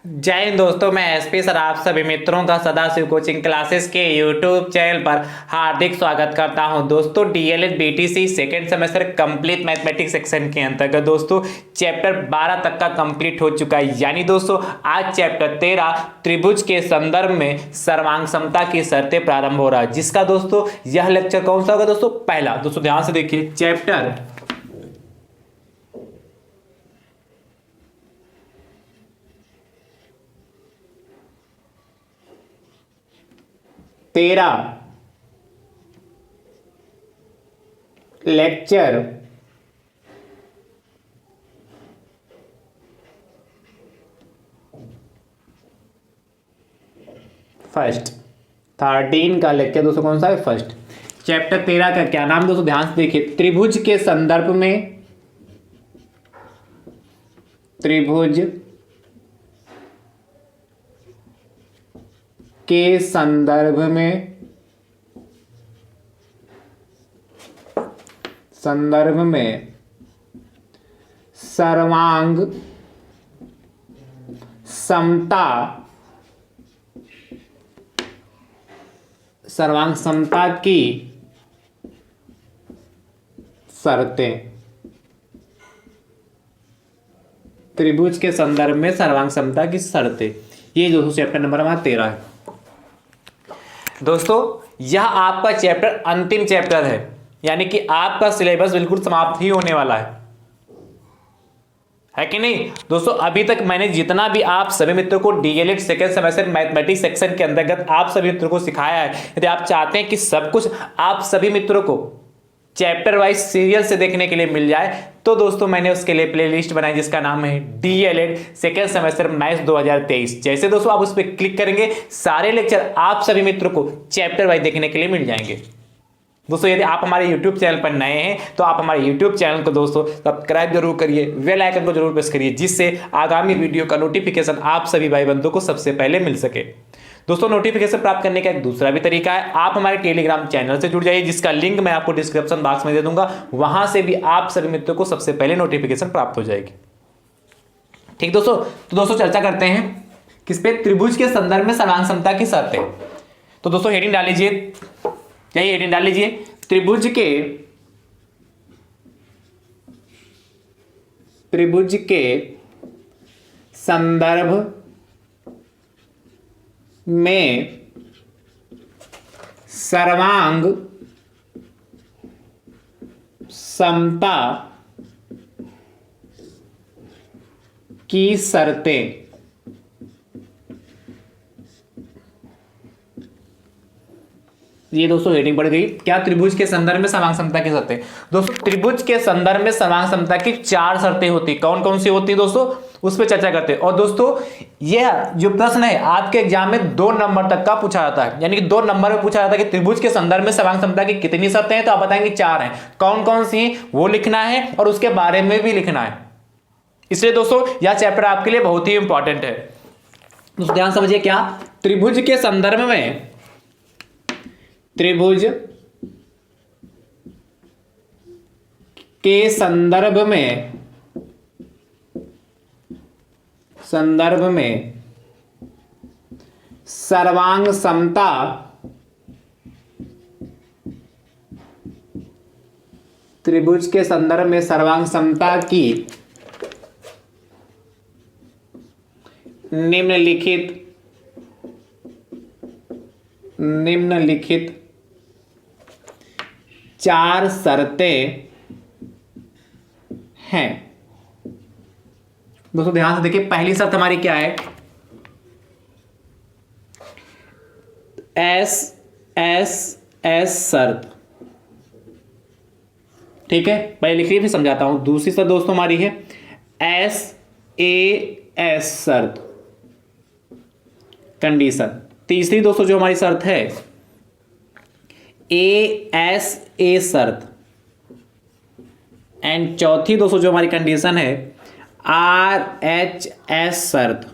जय हिंद दोस्तों, मैं एसपी सर आप सभी मित्रों का सदाशिव कोचिंग क्लासेस के यूट्यूब चैनल पर हार्दिक स्वागत करता हूं। दोस्तों DElEd BTC second semester complete mathematics section के अंतर्गत दोस्तों चैप्टर 12 तक का कंप्लीट हो चुका है। यानी दोस्तों आज चैप्टर 13 त्रिभुज के संदर्भ में सर्वांग समता की शर्तें प्रारंभ हो रहा है, जिसका दोस्तों यह लेक्चर कौन सा होगा दोस्तों? पहला। दोस्तों ध्यान से देखिए, चैप्टर 13 लेक्चर फर्स्ट 13 का लेक्चर दोस्तों कौन सा है? फर्स्ट। चैप्टर 13 का क्या नाम दोस्तों? ध्यान से देखिए, त्रिभुज के संदर्भ में, त्रिभुज के संदर्भ में सर्वांग समता की शर्तें। त्रिभुज के संदर्भ में सर्वांग समता की शर्तें, ये दोस्तों चैप्टर नंबर हमारा 13 है। दोस्तों यह आपका चैप्टर अंतिम चैप्टर है, यानी कि आपका सिलेबस बिल्कुल समाप्त ही होने वाला है कि नहीं दोस्तों? अभी तक मैंने जितना भी आप सभी मित्रों को DElEd second semester mathematics section के अंतर्गत आप सभी मित्रों को सिखाया है। यदि आप चाहते हैं कि सब कुछ आप सभी मित्रों को चैप्टर वाइज सीरियल से देखने के लिए मिल जाए, तो दोस्तों मैंने उसके लिए प्लेलिस्ट बनाई जिसका नाम है डीएलएड सेकेंड सेमेस्टर मैथ्स 2023। जैसे दोस्तों आप उस पर क्लिक करेंगे, सारे लेक्चर आप सभी मित्रों को चैप्टर वाइज देखने के लिए मिल जाएंगे। दोस्तों यदि आप हमारे YouTube चैनल पर नए हैं तो आप हमारे YouTube चैनल को दोस्तों सब्सक्राइब जरूर करिए, बेल आइकन को जरूर प्रेस करिए, जिससे आगामी वीडियो का नोटिफिकेशन आप सभी भाई बंधुओं को सबसे पहले मिल सके। दोस्तों नोटिफिकेशन प्राप्त करने का एक दूसरा भी तरीका है, आप हमारे टेलीग्राम चैनल से जुड़ जाइए, जिसका लिंक मैं आपको डिस्क्रिप्शन बॉक्स में दे दूंगा। वहां से भी आप सभी मित्रों को सबसे पहले नोटिफिकेशन प्राप्त हो जाएगी। ठीक दोस्तों, तो दोस्तों चर्चा करते हैं किस पे? त्रिभुज के संदर्भ में सर्वांग समता की शर्तें। तो दोस्तों हेडिंग डाल लीजिए, यही हेडिंग डाल लीजिए, त्रिभुज के संदर्भ में सर्वांग समता की शर्तें। ये दोस्तों हेडिंग पड़ गई, क्या? त्रिभुज के संदर्भ में सर्वांग समता की शर्तें। दोस्तों त्रिभुज के संदर्भ में सर्वांग समता की 4 शर्तें होती, कौन कौन सी होती दोस्तों? उस पर चर्चा करते हैं। और दोस्तों यह जो प्रश्न है आपके एग्जाम में 2 नंबर तक का पूछा जाता है, यानी कि 2 नंबर में पूछा जाता है कि त्रिभुज के संदर्भ में सर्वांग समता की कितनी शर्तें हैं, तो आप बताएंगे 4 हैं। कौन कौन सी वो लिखना है और उसके बारे में भी लिखना है। इसलिए दोस्तों यह चैप्टर आपके लिए बहुत ही इंपॉर्टेंट है। दोस्तों ध्यान समझिए, क्या? त्रिभुज के संदर्भ में, त्रिभुज के संदर्भ में सर्वांग समता त्रिभुज के संदर्भ में सर्वांग समता की निम्नलिखित 4 शर्तें हैं। दोस्तों ध्यान से देखिए, पहली शर्त हमारी क्या है? एस शर्त। ठीक है, पहले लिख लीजिए फिर समझाता हूं। दूसरी शर्त दोस्तों हमारी है एस शर्त, कंडीशन। तीसरी दोस्तों जो हमारी शर्त है ए शर्त। एंड चौथी दोस्तों जो हमारी कंडीशन है RHS शर्त।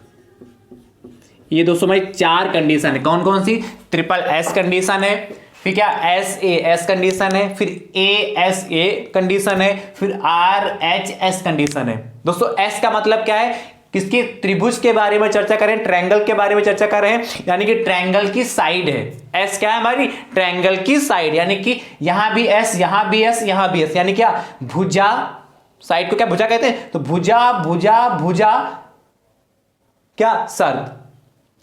ये दोस्तों हमारी 4 कंडीशन है। कौन कौन सी? ट्रिपल एस कंडीशन है, फिर क्या SAS कंडीशन है, फिर ASA कंडीशन है, फिर RHS कंडीशन है। दोस्तों S का मतलब क्या है? किसके, त्रिभुज के बारे में चर्चा करें, ट्रायंगल के बारे में चर्चा कर रहे हैं, यानी कि ट्रायंगल की साइड है। एस क्या है हमारी, ट्रायंगल की साइड, यानी कि यहां भी एस, यहां भी एस, यहां भी एस, यानी क्या, भुजा, साइड को क्या भुजा कहते हैं, तो भुजा भुजा भुजा क्या, सर्द।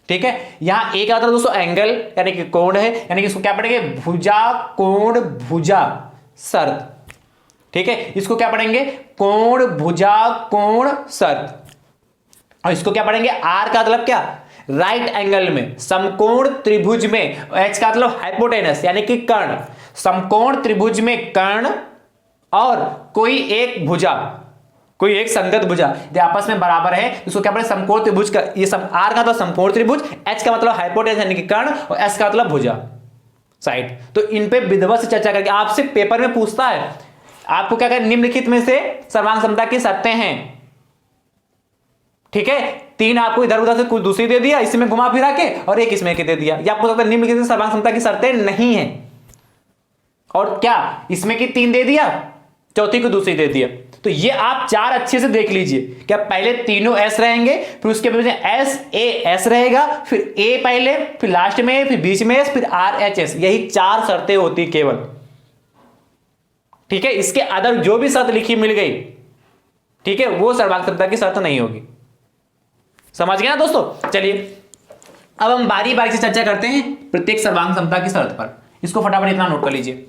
ठीक है, यहां एक आता है दोस्तों एंगल, यानी कि कोण है, यानी कि इसको क्या पढ़ेंगे, भुजा कोण भुजा सर्द। ठीक है, इसको क्या पढ़ेंगे, कोण भुजा कोण सर्द। और इसको क्या पढ़ेंगे, आर का मतलब क्या, राइट एंगल में, समकोण त्रिभुज में, एच का मतलब हाइपोटेनस यानी कि कर्ण, समकोण त्रिभुज में कर्ण और कोई एक भुजा, कोई एक संगत भुजा जो आपस में बराबर है, इसको क्या पढ़े, समकोण त्रिभुज का, ये आर का मतलब समकोण त्रिभुज, एच का मतलब हाइपोटेनस यानी कि कर्ण, और एस का मतलब भुजा साइड। तो इन पे विधिवत से चर्चा करके आपसे पेपर में पूछता है, आपको क्या करें, निम्नलिखित में से सर्वांग समता की शर्तें हैं। ठीक है, तीन आपको इधर उधर से कुछ दूसरी दे दिया, इसमें घुमा फिरा के, और एक इसमें के दे दिया, या आपको लगता है निम्नलिखित में सर्वांग समता की शर्तें नहीं है, और क्या इसमें की तीन दे दिया, चौथी को दूसरी दे दिया। तो ये आप चार अच्छे से देख लीजिए, क्या पहले तीनों एस रहेंगे, फिर उसके बाद एस ए एस रहेगा, फिर ए पहले, फिर लास्ट में, फिर बीच में एस, फिर आर एच एस, यही चार शर्तें होती केवल। ठीक है, इसके अदर जो भी शर्त लिखी मिल गई, ठीक है, वो सर्वांग समता की शर्त नहीं होगी। समझ गए ना दोस्तों। चलिए अब हम बारी बारी से चर्चा करते हैं प्रत्येक सर्वांग समता की शर्त पर। इसको फटाफट इतना नोट कर लीजिए।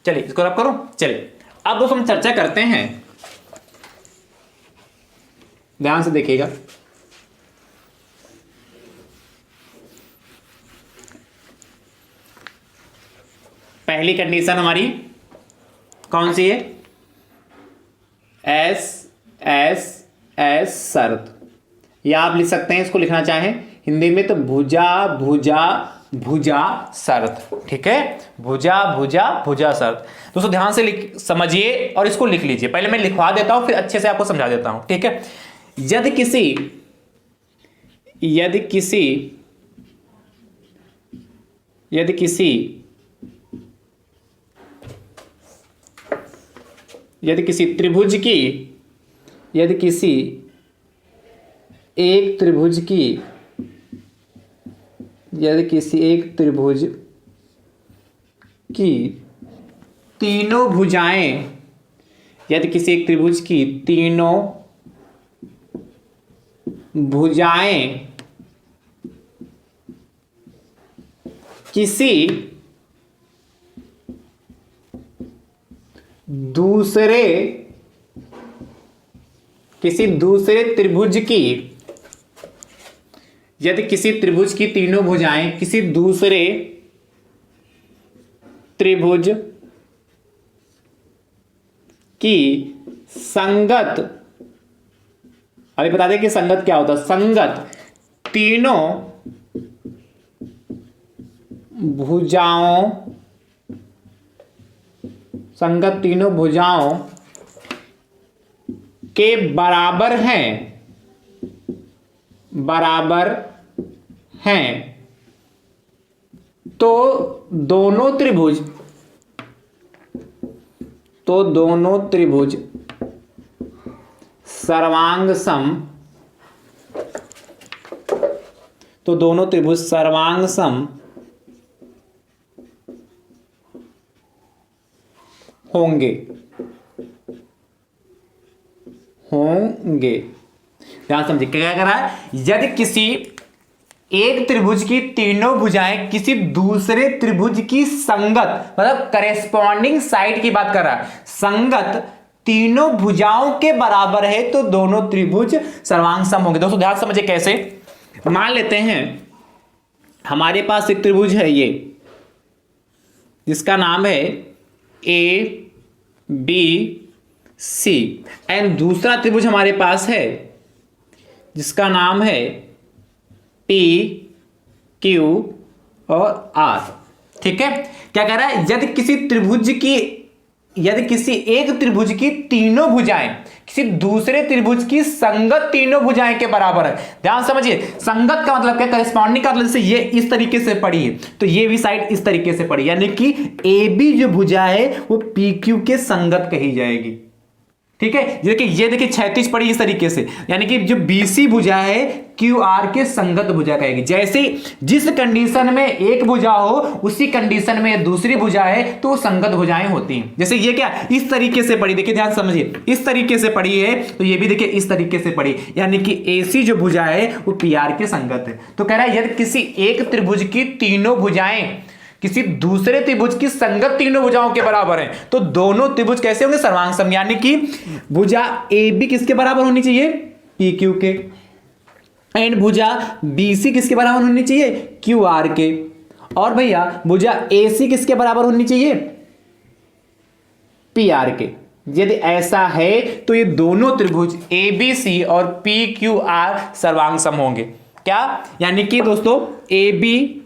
चलिए इसको रब करो। चलिए अब दोस्तों हम चर्चा करते हैं, ध्यान से देखिएगा। पहली कंडीशन हमारी कौन सी है, एस एस एस शर्त, या आप लिख सकते हैं, इसको लिखना चाहें हिंदी में तो भुजा भुजा भुजा शर्त। ठीक है, भुजा भुजा भुजा शर्त। दोस्तों ध्यान से समझिए और इसको लिख लीजिए। पहले मैं लिखवा देता हूं, फिर अच्छे से आपको समझा देता हूं। ठीक है, यदि किसी त्रिभुज की, यदि किसी एक त्रिभुज की, यदि किसी एक त्रिभुज की तीनों भुजाएं, यदि किसी एक त्रिभुज की तीनों भुजाएं किसी दूसरे त्रिभुज की, यदि किसी त्रिभुज की तीनों भुजाएं किसी दूसरे त्रिभुज की संगत, अभी बता दें कि संगत क्या होता है, संगत तीनों भुजाओं, संगत तीनों भुजाओं के बराबर हैं, तो दोनों त्रिभुज सर्वांग सम होंगे। ध्यान समझिए क्या कह रहा है, यदि किसी एक त्रिभुज की तीनों भुजाएं किसी दूसरे त्रिभुज की संगत, मतलब करेस्पॉन्डिंग साइड की बात कर रहा है, संगत तीनों भुजाओं के बराबर है, तो दोनों त्रिभुज सर्वांग सम होंगे। दोस्तों ध्यान समझिए कैसे, मान लेते हैं हमारे पास एक त्रिभुज है ये, जिसका नाम है ए बी सी, एंड दूसरा त्रिभुज हमारे पास है जिसका नाम है पी क्यू और आर। ठीक है, क्या कह रहा है, यदि किसी एक त्रिभुज की तीनों भुजाएं किसी दूसरे त्रिभुज की संगत तीनों भुजाएं के बराबर है। ध्यान समझिए, संगत का मतलब क्या, करेस्पॉन्डिंग का मतलब, जैसे ये इस तरीके से पड़ी है तो ये भी साइड इस तरीके से पड़ी, यानी कि ए बी जो भुजा है वो पी क्यू के संगत कही जाएगी। ठीक है, ये देखिए क्षैतिज पड़ी इस तरीके से, यानी कि जो बीसी भुजा है क्यू आर के संगत भुजा कहेगी। जैसे जिस कंडीशन में एक भुजा हो उसी कंडीशन में दूसरी भुजा है तो वो संगत भुजाएं होती हैं। जैसे ये क्या इस तरीके से पड़ी, देखिए ध्यान समझिए, इस तरीके से पड़ी है तो ये भी देखिए इस तरीके से पड़ी, यानी कि एसी जो भुजा है वो पी आर के संगत है। तो कह रहा है यदि किसी एक त्रिभुज की तीनों भुजाएं किसी दूसरे त्रिभुज की संगत तीनों भुजाओं के बराबर हैं तो दोनों त्रिभुज कैसे होंगे, सर्वांग सम, यानी कि भुजा ए बी किसके बराबर होनी चाहिए, पी क्यू के, एंड भुजा बी सी किसके बराबर होनी चाहिए, क्यू आर के, और भैया भुजा ए सी किसके बराबर होनी चाहिए, पी आर के। यदि ऐसा है तो ये दोनों त्रिभुज ए बी सी और पी क्यू आर सर्वांग सम होंगे। क्या, यानी कि दोस्तों ए बी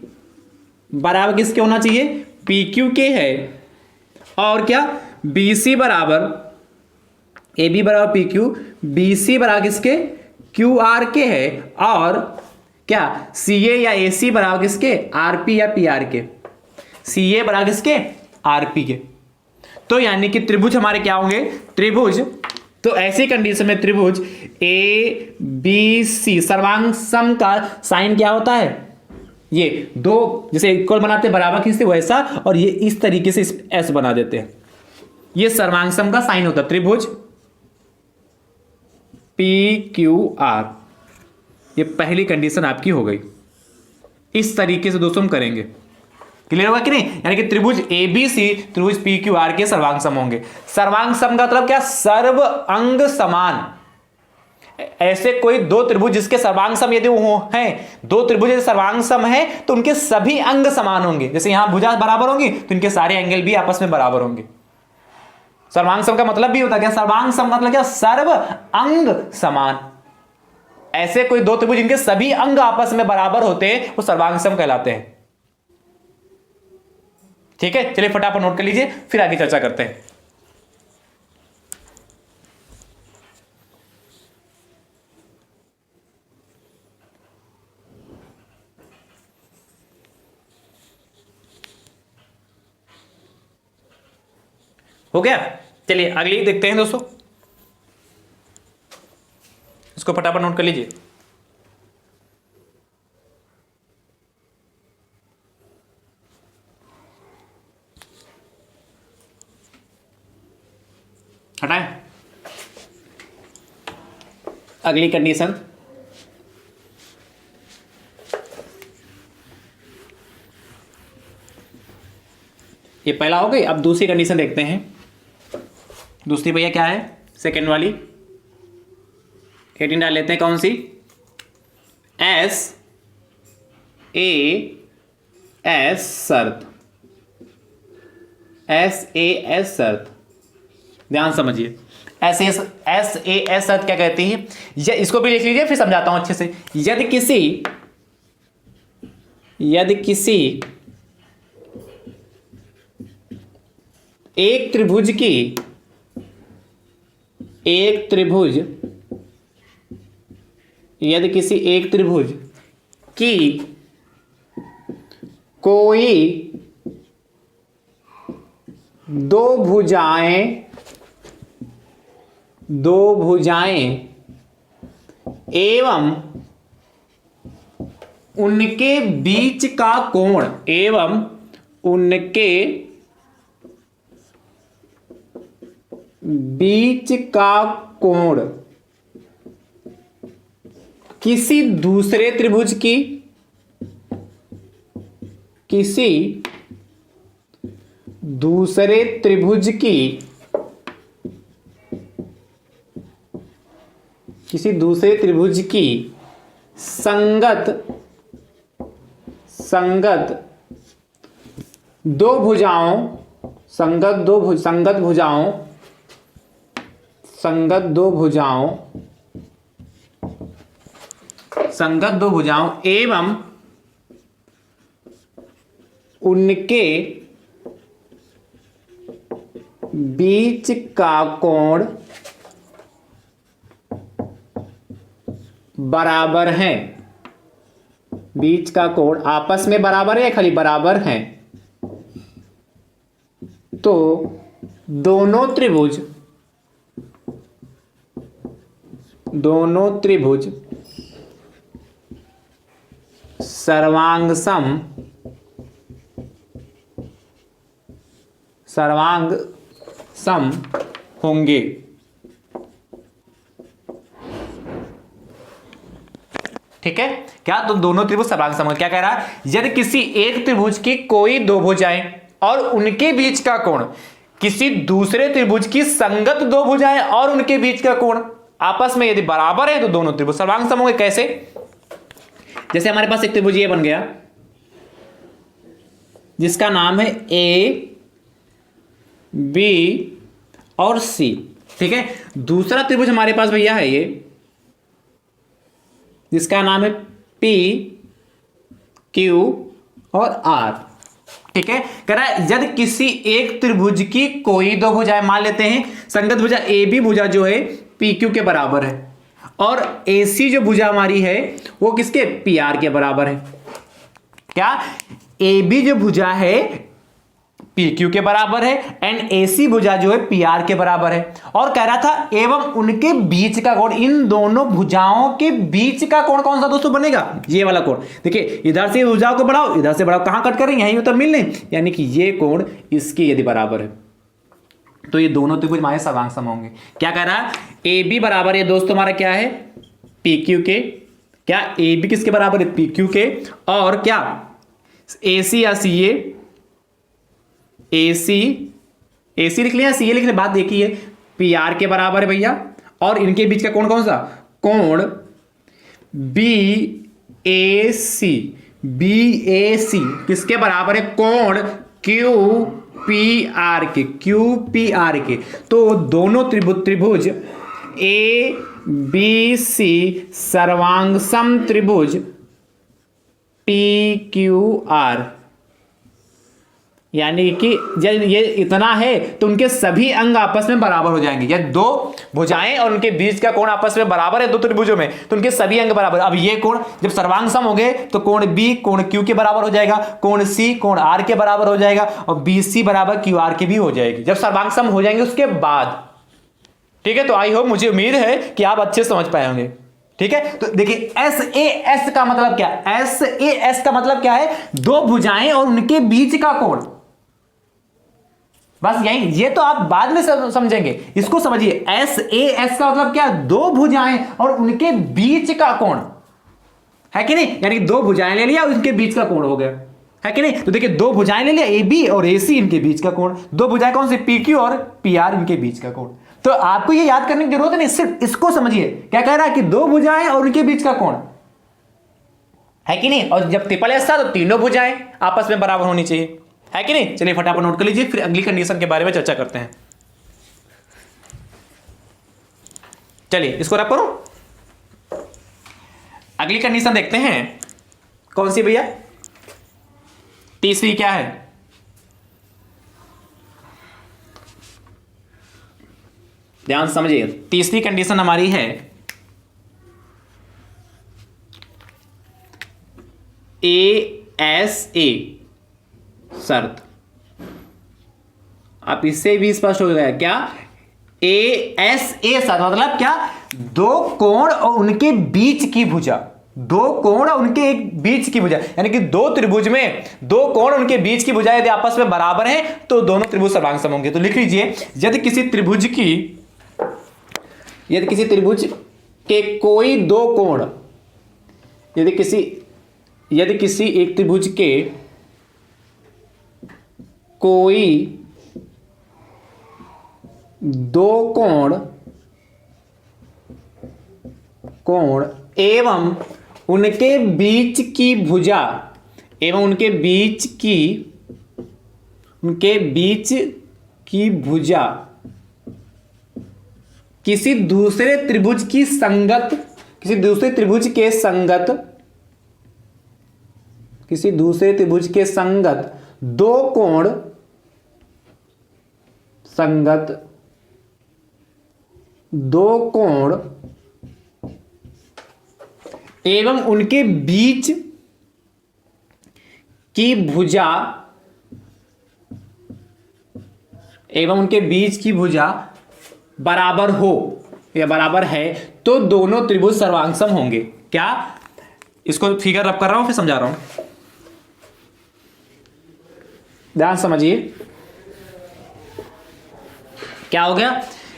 बराबर किसके होना चाहिए, पी क्यू के है, और क्या बी सी बराबर, ए बी बराबर पी क्यू, बी सी बराबर किसके, क्यू आर के है, और क्या सी ए या ए सी बराबर किसके, आर पी या पी आर के, सी ए बराबर किसके, आर पी के। तो यानी कि त्रिभुज हमारे क्या होंगे, त्रिभुज, तो ऐसी कंडीशन में त्रिभुज ए बी सी सर्वांग सम का साइन क्या होता है, ये दो जैसे इक्वल बनाते बराबर खींचते वैसा, और ये इस तरीके से एस बना देते हैं, ये सर्वांग सम का साइन होता है त्रिभुज पी क्यू आर। ये पहली कंडीशन आपकी हो गई। इस तरीके से दोस्तों हम करेंगे, क्लियर होगा कि नहीं, यानी कि त्रिभुज ए बी सी त्रिभुज पी क्यू आर के सर्वांग सम होंगे। सर्वांग सम का मतलब क्या, सर्व अंग समान। ऐसे कोई दो त्रिभुज जिसके सर्वांग सम यदि वो हैं, दो त्रिभुज यदि सर्वांग सम है तो उनके सभी अंग समान होंगे। जैसे यहां भुजा बराबर होंगी तो इनके सारे एंगल भी आपस में बराबर होंगे। सर्वांग सम का मतलब भी होता है क्या, सर्वांग सम का मतलब क्या, सर्व अंग समान। ऐसे कोई दो त्रिभुज जिनके सभी अंग आपस में बराबर होते हैं वो सर्वांग सम कहलाते हैं। ठीक है, चलिए फटाफट नोट कर लीजिए, फिर आगे चर्चा करते हैं। हो गया, चलिए अगली देखते हैं दोस्तों, इसको फटाफट नोट कर लीजिए। हटाएं, अगली कंडीशन, ये पहला हो गई। अब दूसरी कंडीशन देखते हैं। दूसरी भैया क्या है, सेकेंड वाली 18 डाल लेते हैं, कौन सी, एस ए एस शर्त, एस ए एस शर्त, ध्यान समझिए, एस ए एस शर्त क्या कहती है, या इसको भी लिख लीजिए फिर समझाता हूं अच्छे से। यदि किसी एक त्रिभुज यदि किसी एक त्रिभुज की कोई दो भुजाएं एवं उनके बीच का कोण किसी दूसरे त्रिभुज की संगत दो भुजाओं एवं उनके बीच का कोण बराबर है। बीच का कोण आपस में बराबर है या खाली बराबर है, तो दोनों त्रिभुज सर्वांग सम होंगे। ठीक है, क्या? तो दोनों त्रिभुज सर्वांग सम होंगे। क्या कह रहा है? यदि किसी एक त्रिभुज की कोई दो भुजाएं और उनके बीच का कोण किसी दूसरे त्रिभुज की संगत दो भुजाएं और उनके बीच का कोण आपस में यदि बराबर है तो दोनों त्रिभुज सर्वांग सम होंगे। कैसे? जैसे हमारे पास एक त्रिभुज ये बन गया जिसका नाम है ए बी और सी। ठीक है, दूसरा त्रिभुज हमारे पास भैया है ये जिसका नाम है पी क्यू और आर। ठीक है, कह रहा है यदि किसी एक त्रिभुज की कोई दो भुजाएं, मान लेते हैं संगत भुजा ए बी भुजा जो है पी क्यू के बराबर है और ए सी जो भुजा हमारी है वो किसके? पी आर के बराबर है। क्या? ए बी जो भुजा है पी क्यू के बराबर है एंड ए सी भुजा जो है पी आर के बराबर है। और कह रहा था एवं उनके बीच का कोण, इन दोनों भुजाओं के बीच का कोण कौन सा दोस्तों बनेगा? ये वाला कोण। देखिए इधर से भुजाओं को बढ़ाओ, इधर से बढ़ाओ, कहां कट करेंगे? यहीं तो मिलने, यानी कि ये कोण इसके यदि बराबर है तो ये दोनों त्रिभुज हमारे सर्वांग सम होंगे। क्या कह रहा है? ए बी बराबर है दोस्तों हमारा क्या है? पी क्यू के। क्या? ए बी किसके बराबर है? पी क्यू के। और क्या? ए सी या सी ए सी लिख लिया, सी ए लिख लिया, बात देखिए पी आर के बराबर है भैया। और इनके बीच का कोण कौन सा? कोण बी ए सी किसके बराबर है? कोण क्यू पी आर के। तो दोनों त्रिभुज ए बी सी सर्वांग सम त्रिभुज पी क्यू आर, यानी कि जब ये इतना है तो उनके सभी अंग आपस में बराबर हो जाएंगे। या दो भुजाएं और उनके बीच का कोण आपस में बराबर है दो त्रिभुजों में, तो उनके सभी अंग बराबर। अब ये कोण जब सर्वांग सम हो गए तो कोण बी कोण क्यू के बराबर हो जाएगा, कोण सी कोण आर के बराबर हो जाएगा और बी सी बराबर क्यू आर के भी हो जाएगी जब सर्वांग सम हो जाएंगे उसके बाद। ठीक है, तो आई होप, मुझे उम्मीद है कि आप अच्छे समझ पाए होंगे। ठीक है, तो देखिए एस ए एस का मतलब क्या? एस ए एस का मतलब क्या है? दो भुजाएं और उनके बीच का कोण। बस यही, ये तो आप बाद में समझेंगे, इसको समझिए। एस ए एस का मतलब क्या? दो भुजाएं और उनके बीच का कोण, है कि नहीं? यानी कि दो भुजाएं ले लिया और उनके बीच का कोण हो गया, है कि नहीं? तो देखिए दो भुजाएं ले लिया, ए बी और ए सी इनके बीच का कोण। दो भुजाएं कौन सी? पी क्यू और पी आर इनके बीच का कोण। तो आपको ये याद करने की जरूरत नहीं, सिर्फ इसको समझिए। क्या कह रहा है? कि दो भुजाएं और उनके बीच का कोण, है कि नहीं? और जब ट्रिपल एस था तो तीनों भुजाएं आपस में बराबर होनी चाहिए, है कि नहीं? चलिए फटाफट नोट कर लीजिए, फिर अगली कंडीशन के बारे में चर्चा करते हैं। चलिए इसको रख करो। अगली कंडीशन देखते हैं कौन सी भैया? तीसरी क्या है? ध्यान समझिए, तीसरी कंडीशन हमारी है ए एस ए शर्त। आप इससे भी स्पष्ट हो गया क्या? ए एस ए शर्त मतलब क्या? दो कोण और उनके बीच की भुजा, दो कोण और उनके एक बीच की भुजा, यानी कि दो त्रिभुज में दो कोण उनके बीच की भुजा यदि आपस में बराबर है तो दोनों त्रिभुज सर्वांग सम होंगे। तो लिख लीजिए, यदि किसी त्रिभुज के कोई दो कोण, यदि किसी एक त्रिभुज के कोई दो कोण एवं उनके बीच की भुजा किसी दूसरे त्रिभुज के संगत दो कोण संगत, दो कोण एवं उनके बीच की भुजा, एवं उनके बीच की भुजा बराबर हो या बराबर है तो दोनों त्रिभुज सर्वांगसम होंगे। क्या, इसको फिगर रब कर रहा हूं फिर समझा रहा हूं, ध्यान समझिए। क्या हो गया,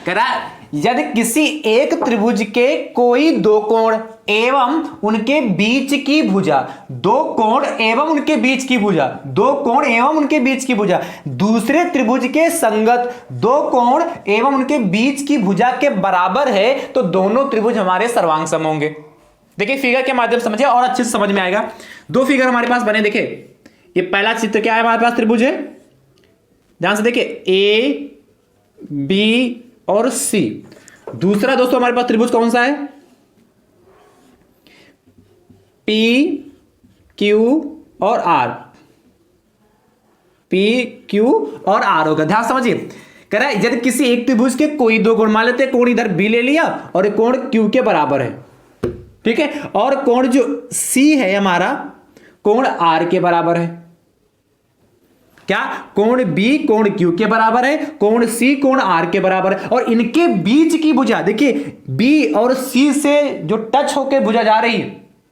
कह रहा यदि किसी एक त्रिभुज के कोई दो कोण एवं उनके बीच की भुजा, दो कोण एवं उनके बीच की भुजा, दो कोण एवं उनके बीच की भुजा दूसरे त्रिभुज के संगत दो कोण एवं उनके बीच की भुजा के बराबर है तो दोनों त्रिभुज हमारे सर्वांगसम होंगे। देखिए फिगर के माध्यम से समझिए और अच्छे से समझ में आएगा। दो फिगर हमारे पास बने, देखिए ये पहला चित्र क्या है, हमारे पास त्रिभुज है, ध्यान से देखिए ए बी और सी। दूसरा दोस्तों हमारे पास त्रिभुज कौन सा है, पी क्यू और आर, पी क्यू और आर होगा। ध्यान समझिए, कह रहा है यदि किसी एक त्रिभुज के कोई दो कोण, मान लेते हैं कोण इधर बी ले लिया और एक कोण क्यू के बराबर है, ठीक है, और कोण जो सी है हमारा कोण आर के बराबर है। क्या, कोण बी कोण क्यू के बराबर है, कोण सी कोण आर के बराबर है, और इनके बीच की भुजा देखिए बी और सी से जो टच होकर भुजा जा रही है,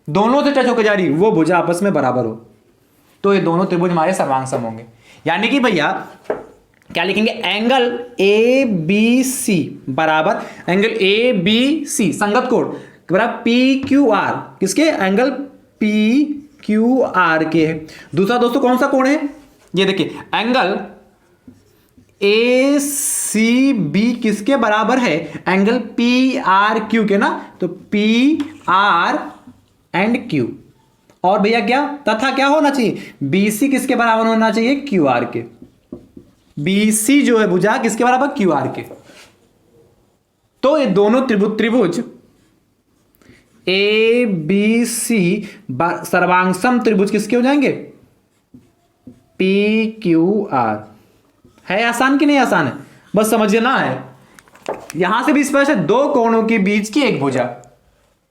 दोनों से टच होकर जा रही है, वो भुजा आपस में बराबर हो तो ये दोनों त्रिभुज हमारे सर्वांगसम होंगे। यानी कि भैया क्या लिखेंगे, एंगल ए बी सी बराबर, एंगल ए बी सी संगत कोण बराबर पी क्यू आर, किसके, एंगल पी क्यू आर के है। दूसरा दोस्तों कौन सा कोण है, ये देखिए एंगल ए सी बी किसके बराबर है, एंगल पी आर क्यू के ना, तो पी आर एंड क्यू। और भैया क्या, तथा क्या होना चाहिए, बी सी किसके बराबर होना चाहिए, क्यू आर के। बी सी जो है भुजा किसके बराबर, क्यू आर के। तो ये दोनों त्रिभुज ए बी सी सर्वांगसम त्रिभुज किसके हो जाएंगे, पी क्यू आर। है आसान कि नहीं आसान है, बस समझना है। यहां से भी स्पष्ट है, दो कोणों के बीच की एक भुजा,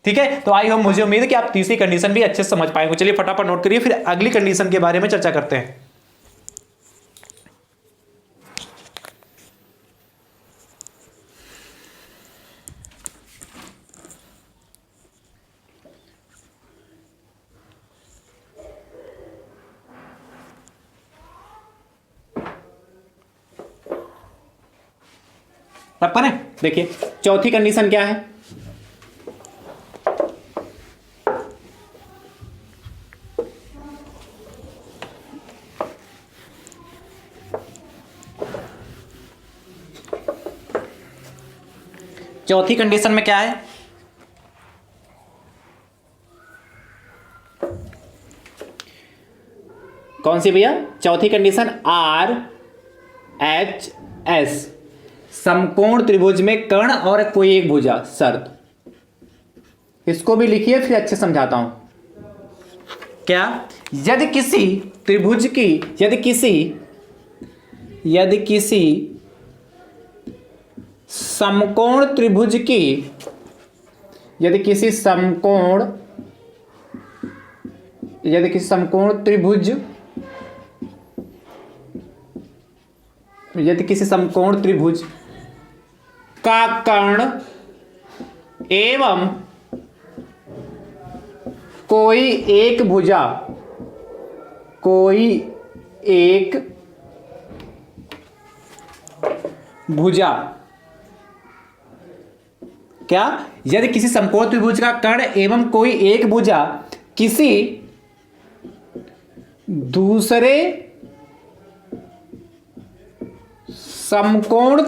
ठीक है। तो आई होप, मुझे उम्मीद है कि आप तीसरी कंडीशन भी अच्छे से समझ पाएंगे। चलिए फटाफट नोट करिए, फिर अगली कंडीशन के बारे में चर्चा करते हैं। पर है देखिए चौथी कंडीशन क्या है, चौथी कंडीशन में क्या है, कौन सी भैया, चौथी कंडीशन आर एच एस समकोण त्रिभुज में कर्ण और कोई एक भुजा शर्त। इसको भी लिखिए फिर अच्छे समझाता हूं। क्या, यदि किसी त्रिभुज की, यदि किसी समकोण त्रिभुज की, यदि किसी समकोण त्रिभुज का कर्ण एवं कोई एक भुजा, क्या, यदि किसी समकोण त्रिभुज का कर्ण एवं कोई एक भुजा किसी दूसरे समकोण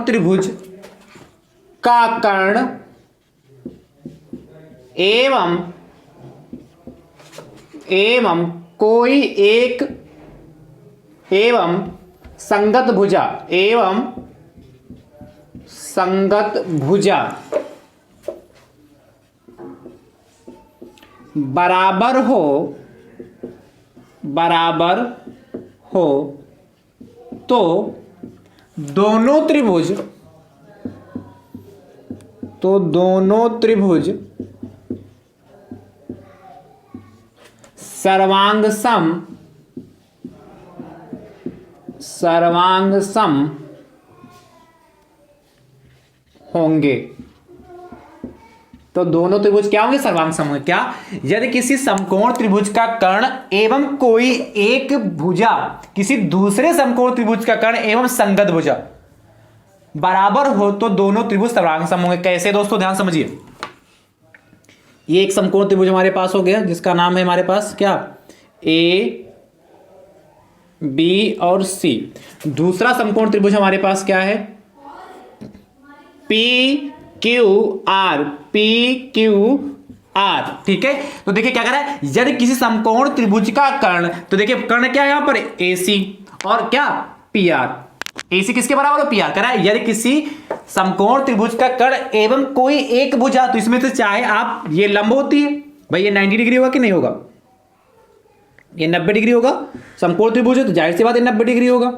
त्रिभुज का कर्ण एवं कोई एक संगत भुजा संगत भुजा बराबर हो तो दोनों त्रिभुज सर्वांग सम होंगे। तो दोनों त्रिभुज क्या होंगे? सर्वांग सम होंगे। क्या? यदि किसी समकोण त्रिभुज का कर्ण एवं कोई एक भुजा किसी दूसरे समकोण त्रिभुज का कर्ण एवं संगत भुजा बराबर हो तो दोनों त्रिभुज सर्वांग सम होंगे। कैसे दोस्तों? ध्यान समझिए। ये एक समकोण त्रिभुज हमारे पास हो गया जिसका नाम है हमारे पास क्या? ए, बी और सी। दूसरा समकोण त्रिभुज हमारे पास क्या है? P Q R, P Q R. ठीक है, तो देखिए क्या कर रहा है, यदि किसी समकोण त्रिभुज का कर्ण, तो देखिए कर्ण क्या है यहां पर? AC और क्या? PR। AC किसके बराबर हो? PR। कह रहा है यदि किसी समकोण त्रिभुज का कर्ण एवं कोई एक भुजा, तो इसमें से चाहे आप, ये लंब होती है भाई, ये 90 डिग्री होगा कि नहीं होगा? ये 90 डिग्री होगा। समकोण त्रिभुज है तो जाहिर सी बात है 90 डिग्री होगा।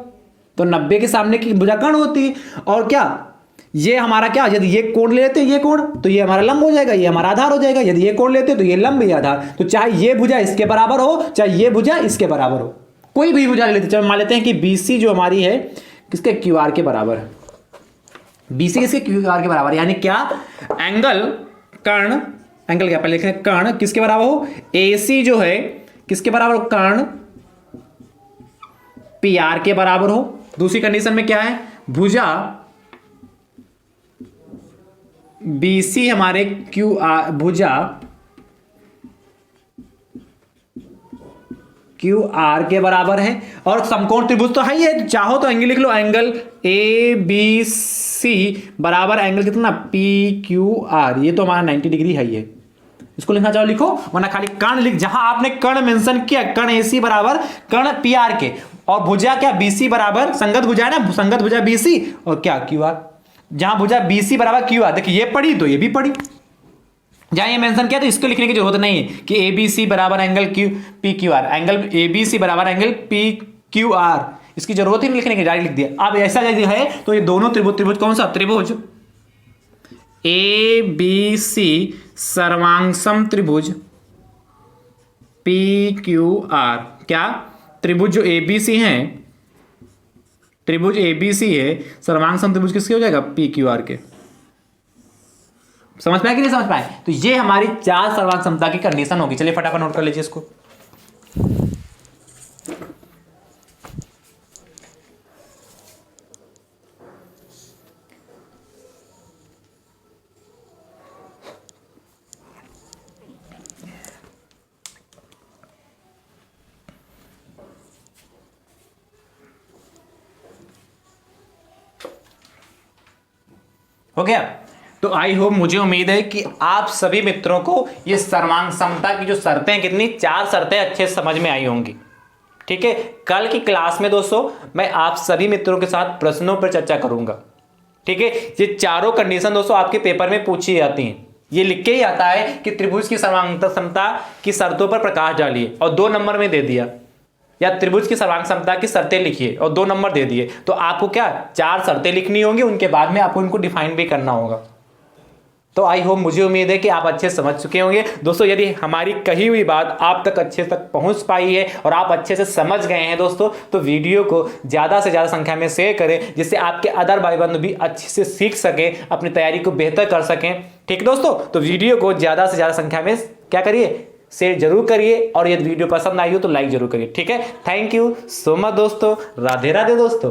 तो 90 के सामने की भुजा कर्ण होती है। और क्या, ये हमारा क्या, यदि ये कोण ले लेते हैं, ये कोण, तो ये हमारा लंब हो जाएगा, ये हमारा आधार हो जाएगा। यदि ये कोण लेते हैं तो ये लंब, ये आधार। तो चाहे ये भुजा इसके बराबर हो, चाहे ये भुजा इसके बराबर हो, कोई भी भुजा ले लेते। चलो मान लेते हैं कि BC जो हमारी है किसके? QR के बराबर है। BC किसके? QR के बराबर, यानी क्या? एंगल कर्ण, एंगल क्या पहले लिखें, कर्ण किसके बराबर हो? AC जो है किसके बराबर हो? कर्ण PR के बराबर हो। दूसरी कंडीशन में क्या है? भुजा BC हमारे QR, भुजा QR के बराबर है। और समकोण त्रिभुज तो है ही है, चाहो तो एंगल लिख लो, एंगल ABC बराबर एंगल कितना? PQR। ये तो हमारा 90 डिग्री है ही है। इसको लिखना चाहो लिखो, वरना खाली कर्ण लिख। जहां आपने कर्ण मेंशन किया, कर्ण AC बराबर कर्ण PR के, और भुजा क्या? BC बराबर, संगत भुजा है ना, संगत भुजा BC और क्या? QR। जहां भुजा BC बराबर QR, देखिए ये पढ़ी तो ये भी पढ़ी। जहां ये मेंशन किया तो इसको लिखने की जरूरत नहीं है कि ABC बराबर एंगल PQR, एंगल ABC बराबर एंगल PQR, इसकी जरूरत ही नहीं लिखने की, डायरेक्ट लिख दिया। अब ऐसा यदि है तो ये दोनों त्रिभुज कौन सा? त्रिभुज ABC सर्वांगसम त्रिभुज PQR। क्या? त्रिभुज जो ABC है, त्रिभुज ABC है, सर्वांग त्रिभुज किसके हो जाएगा? PQR के। समझ पाए कि नहीं समझ पाए? तो ये हमारी 4 सर्वांग समता की कंडीशन होगी। चलिए फटाफट नोट कर लीजिए इसको। हो गया? तो आई होप, मुझे उम्मीद है कि आप सभी मित्रों को ये सर्वांग समता की जो शर्तें, कितनी 4 शर्तें अच्छे से समझ में आई होंगी। ठीक है, कल की क्लास में दोस्तों मैं आप सभी मित्रों के साथ प्रश्नों पर चर्चा करूंगा। ठीक है, ये चारों कंडीशन दोस्तों आपके पेपर में पूछी जाती हैं। ये लिख के ही आता है कि त्रिभुज की सर्वांग समता की शर्तों पर प्रकाश डालिए, और 2 नंबर में दे दिया, या त्रिभुज की सर्वांग समता की शर्तें लिखिए और 2 नंबर दे दिए। तो आपको क्या 4 शर्तें लिखनी होंगी, उनके बाद में आपको इनको डिफाइन भी करना होगा। तो आई होप, मुझे उम्मीद है कि आप अच्छे समझ चुके होंगे। दोस्तों यदि हमारी कही हुई बात आप तक अच्छे तक पहुंच पाई है और आप अच्छे से समझ गए हैं दोस्तों, तो वीडियो को ज़्यादा से ज़्यादा संख्या में शेयर करें, जिससे आपके अदर भाई बंधु भी अच्छे से सीख सकें, अपनी तैयारी को बेहतर कर सकें। ठीक दोस्तों, तो वीडियो को ज़्यादा से ज़्यादा संख्या में क्या करिए, शेयर जरूर करिए, और यदि वीडियो पसंद आई हो तो लाइक जरूर करिए। ठीक है, थैंक यू सो मच दोस्तों। राधे राधे दोस्तों।